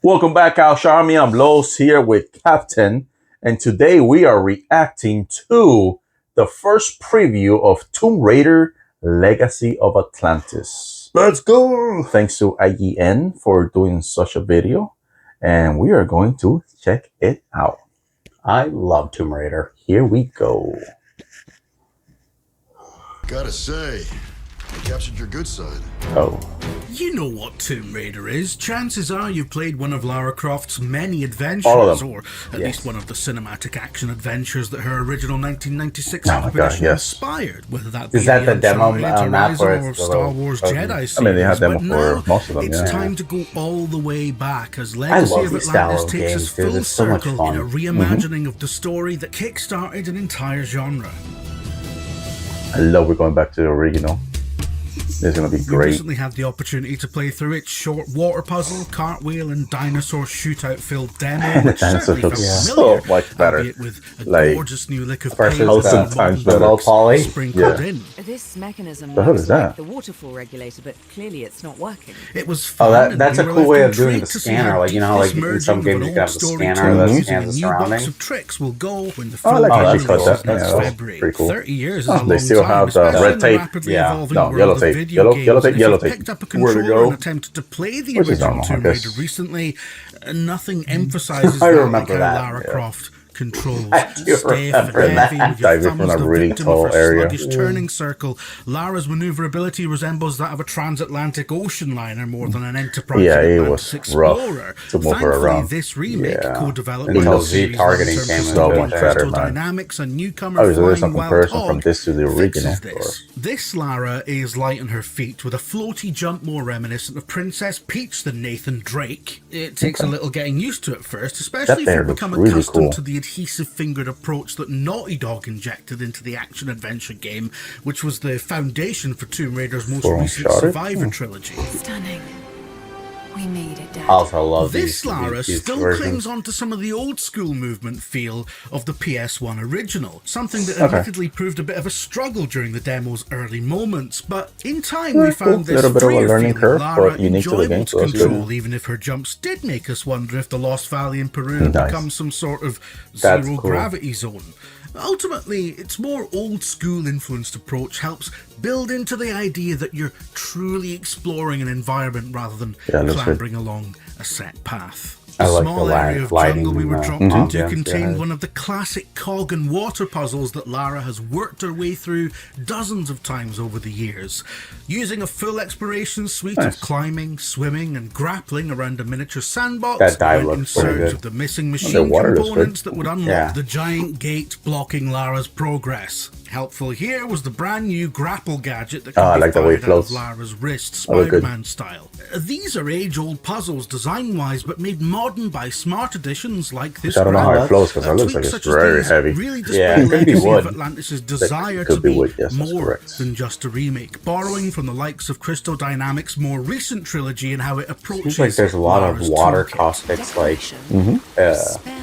Welcome back, Al Army. I'm Los here with Captain, and today we are reacting to the first preview of Tomb Raider Legacy of Atlantis. Let's go! Thanks to IGN for doing such a video, and we are going to check it out. I love Tomb Raider. Here we go. Gotta say, you captured your good side. Oh. You know what Tomb Raider is. Chances are you've played one of Lara Croft's many adventures, All of them. or at least one of the cinematic action adventures that her original 1996 Oh my God, expedition yes. inspired, whether that be Is that the demo Uncharted map where Horizon or it's the Star little- Wars Jedi series. I mean, they had demo but for now most of them, it's yeah. time to go all the way back as I Legacy love of these style Atlantis of takes games, us dude. full It's so much circle in fun. a reimagining of the story that kick-started an entire genre. I love we're going back to the original. It's going to be We great. recently had the opportunity to play through its short water puzzle, cartwheel, and dinosaur shootout-filled demo, which Dinosaurs certainly look felt so familiar, much better. albeit with a Like, gorgeous new lick of versus paint the- and sometimes modern better. Low poly? sprinkled Yeah. in. This mechanism The hell looks is that? like the waterfall regulator, but clearly it's not working. It was fun, Oh, and that's we a were cool left way of doing the intrigued to see scanner. how Like, you know, deep like this in some merging of games an you old have the story scanner told that using scans a the new box surrounding. of tricks will go when the Oh, I film like that. releases That's next that. Yeah, that's February. pretty cool. 30 years is Oh, a they long still time, have the especially red in the tape. rapidly Yeah. evolving No, world yellow of tape. video Yellow games. tape, And if yellow you've tape. picked up a Where'd it controller go? and attempted to play the Which is original normal, I Tomb guess. Raider recently, nothing emphasizes I that remember like how that, Lara yeah. Croft controls. I do Stiff and remember that. heavy with your Diving thumbs from a the really victim tall of her area. sluggish turning circle. Lara's maneuverability resembles that of a transatlantic ocean liner more than an Enterprise Yeah, it Atlantis was Explorer. rough to move her Thankfully, around. this remake, Yeah. co-developed Until by the Z series targeting long-term came custodian into Crystal better, man. Dynamics and newcomer Oh, so there's some Flying Wild comparison from Hog this to the original. fixes this. This Lara is light on her feet with a floaty jump more reminiscent of Princess Peach than Nathan Drake. It takes a little getting used to at first, especially if there you looks become really accustomed cool. to the adhesive fingered approach that Naughty Dog injected into the action adventure game, which was the foundation for Tomb Raider's most For recent Uncharted? Survivor trilogy. Stunning. We made it, Dad. I also love This these Lara these still versions. clings on to some of the old school movement feel of the PS1 original, something that admittedly proved a bit of a struggle during the demo's early moments, but in time we Yeah, found cool. this Little bit of a freer learning feeling curve, Lara but unique to the enjoyable game, to so that's good. control, even if her jumps did make us wonder if the Lost Valley in Peru had Nice. become some sort of That's zero cool. gravity zone. Ultimately, its more old-school influenced approach helps build into the idea that you're truly exploring an environment rather than Yeah, it looks good. clambering along a set path. I The like small the area of lighting jungle we and were the dropped into ambience, contained yeah. one of the classic cog and water puzzles that Lara has worked her way through dozens of times over the years. Using a full exploration suite Nice. of climbing, swimming and grappling around a miniature sandbox, That dive went in looks pretty search good. of the missing The machine water looks components good. that would unlock Yeah. the giant gate blocking Lara's progress. Helpful here was the brand new grapple gadget that Oh, I can like be the way it fired out of floats. Lara's wrist, Oh, look good. Spider-Man style. These are age-old puzzles design-wise, but made modern by smart additions like this. I don't know how it grapple. flows because it looks like Tweaks it's such as very these heavy. Really Yeah, display it could be legacy of wood. Atlantis' desire could to be be wood, yes, that's more correct. than just a remake, borrowing from the likes of Crystal Dynamics' more recent trilogy and how it approaches. Seems like there's a lot of Lara's water toolkit. caustics like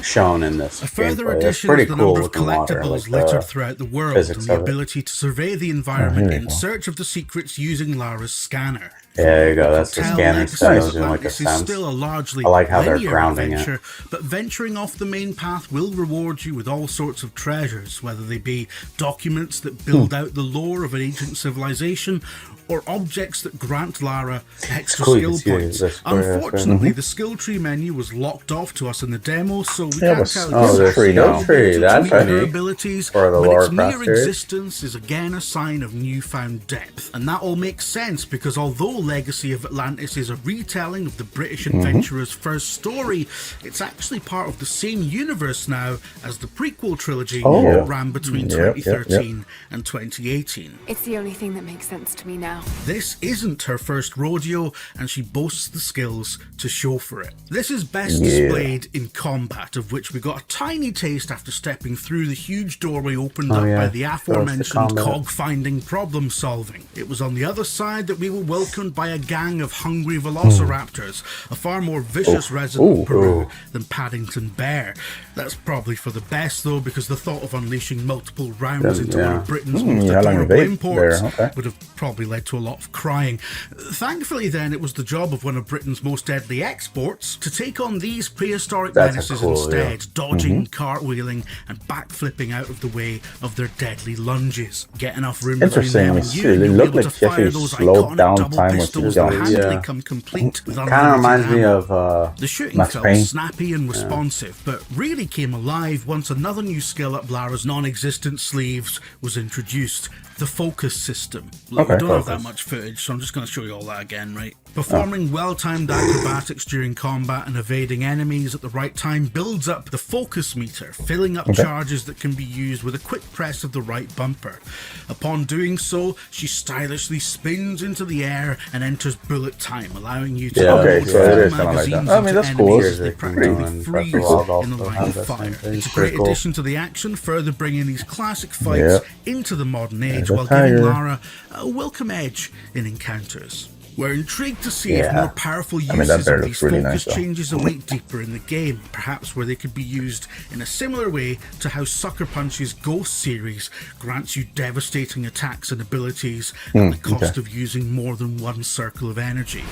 shown in this A further gameplay. That's addition pretty is the cool number of looking water, collectibles like littered the throughout the world and physics the of it. ability to survey the environment here in we go. search of the secrets using Lara's scanner. Yeah, there you go. That's the Tell scanning Legacy stuff of doing like a Atlantis is sense. still a largely I like how they're linear grounding it. adventure, but venturing off the main path will reward you with all sorts of treasures, whether they be documents that build out the lore of an ancient civilization or objects that grant Lara extra cool you skill can see points. this square Unfortunately, the skill tree menu was locked off to us in the demo, so we Yeah, can't but- tell oh, you there's exactly skill how tree, to that's tweak her unique. abilities, For the but lore its mere craft series. existence is again a sign of newfound depth. And that all makes sense because although Legacy of Atlantis is a retelling of the British adventurer's first story, it's actually part of the same universe now as the prequel trilogy that ran between Yep, 2013 and 2018. It's the only thing that makes sense to me now. This isn't her first rodeo, and she boasts the skills to show for it. This is best displayed in combat, of which we got a tiny taste after stepping through the huge doorway opened up by the aforementioned combat. cog-finding problem-solving. It was on the other side that we were welcomed by a gang of hungry velociraptors, a far more vicious resident of Peru than Paddington Bear. That's probably for the best, though, because the thought of unleashing multiple rounds into one of Britain's most adorable imports would have probably led to a lot of crying. Thankfully, then, it was the job of one of Britain's most deadly exports to take on these prehistoric menaces instead, dodging, cartwheeling, and backflipping out of the way of their deadly lunges. Get enough room between them and you, you'll be able to fire those iconic double pistols that handily come complete with unlimited kind of reminds me ammo. of The shooting felt snappy and responsive, but really came alive once another new skill up Lara's non-existent sleeves was introduced: the focus system. Look, we don't have that much footage, so I'm just going to show you all that again, right? Performing well-timed acrobatics during combat and evading enemies at the right time builds up the focus meter, filling up charges that can be used with a quick press of the right bumper. Upon doing so, she stylishly spins into the air and enters bullet time, allowing you to so it is kind of like magazines that. I mean, that's cool. as they practically freeze in the line of fire. It's a great addition to the action, further bringing these classic fights into the modern age while giving Lara a welcome edge in encounters. We're intrigued to see if more powerful uses of these focus changes await deeper in the game, perhaps where they could be used in a similar way to how Sucker Punch's Ghost series grants you devastating attacks and abilities at the cost of using more than one circle of energy.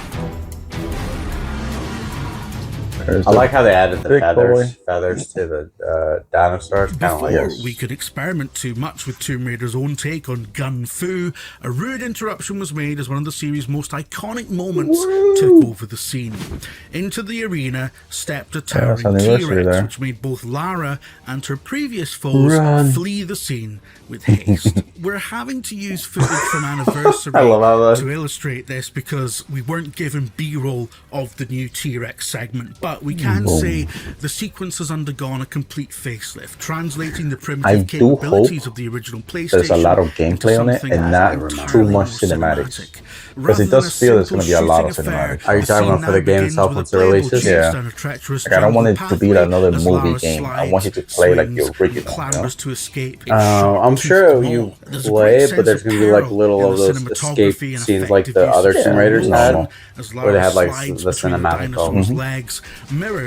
I like how they added the feathers to the dinosaurs. Before we could experiment too much with Tomb Raider's own take on Gun Fu, a rude interruption was made as one of the series' most iconic moments took over the scene. Into the arena stepped a towering T-Rex, which made both Lara and her previous foes flee the scene with haste. We're having to use footage from Anniversary to illustrate this because we weren't given B-roll of the new T-Rex segment, but we can say the sequence has undergone a complete facelift, translating the primitive capabilities of the original PlayStation. There's a lot of gameplay on it and not too much cinematics. Because it does feel there's going to be a lot of cinematics. Are you talking about for the game itself once it releases? Yeah. Like, I don't want it to be another movie game. I want you to play like the original. I'm sure you play it, but there's going to be like little of those escape scenes like the other Tomb Raiders had, where they had like the cinematic elements.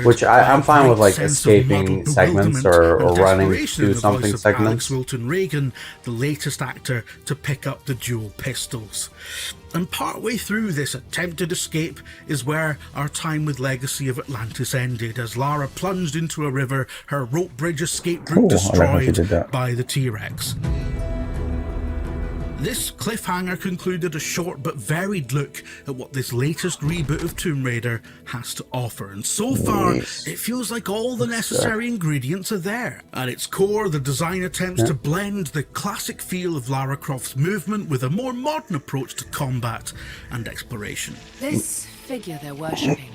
Which I'm fine with, like escaping segments or running to something segments. Wilton Reagan, the latest actor to pick up the dual pistols. And partway through this attempted escape is where our time with Legacy of Atlantis ended, as Lara plunged into a river, her rope bridge escape route destroyed by the T-Rex. This cliffhanger concluded a short but varied look at what this latest reboot of Tomb Raider has to offer, and so far it feels like all the necessary ingredients are there. At its core, the design attempts to blend the classic feel of Lara Croft's movement with a more modern approach to combat and exploration. This figure they're worshipping,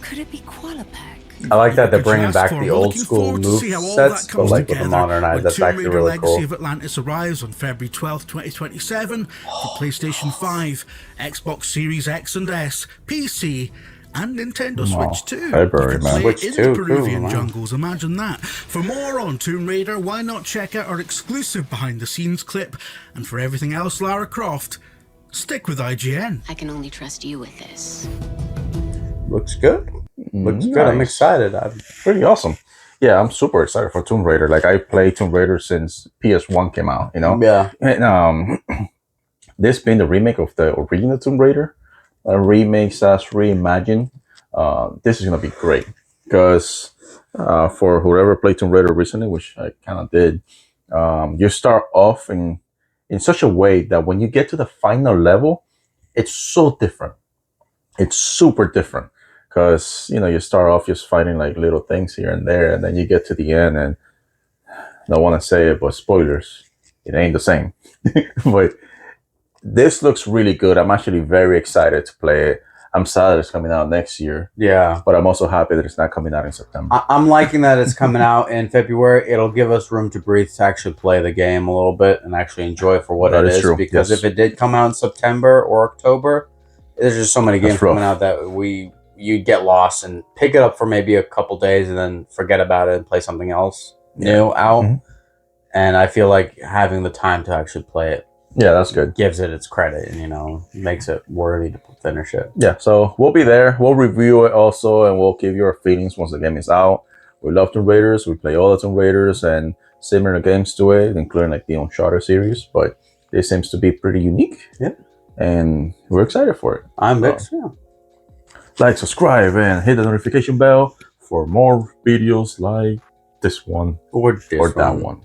could it be Qualipec? I like that they're bringing back the old school move sets, but like with the modernized. That's actually really cool. Legacy of Atlantis arrives on February 12th, 2027 for PlayStation 5, Xbox Series X and S, PC, and Nintendo Switch 2. February, man. Switch in the Peruvian jungles, imagine that. For more on Tomb Raider, why not check out our exclusive behind-the-scenes clip? And for everything else Lara Croft, stick with IGN. I can only trust you with this. Looks good. Looks good. I'm excited. Pretty awesome. Yeah, I'm super excited for Tomb Raider. Like, I played Tomb Raider since PS1 came out, you know? Yeah. And this being the remake of the original Tomb Raider, a remake / reimagine, this is going to be great. Because for whoever played Tomb Raider recently, which I kind of did, you start off in such a way that when you get to the final level, it's so different. It's super different. Because, you know, you start off just fighting like little things here and there, and then you get to the end, and I don't want to say it, but spoilers, it ain't the same. But this looks really good. I'm actually very excited to play it. I'm sad that it's coming out next year. Yeah. But I'm also happy that it's not coming out in September. I'm liking that it's coming out in February. It'll give us room to breathe to actually play the game a little bit and actually enjoy it for what it is. True. Because if it did come out in September or October, there's just so many games coming out that you'd get lost and pick it up for maybe a couple days and then forget about it and play something else new out. And I feel like having the time to actually play it Yeah, that's good. Gives it its credit and, makes it worthy to finish it. Yeah, so we'll be there. We'll review it also, and we'll give you our feelings once the game is out. We love Tomb Raiders. We play all the Tomb Raiders and similar games to it, including like the Uncharted series. But this seems to be pretty unique. Yeah. And we're excited for it. I'm mixed. Yeah. Like, subscribe, and hit the notification bell for more videos like this one or that one.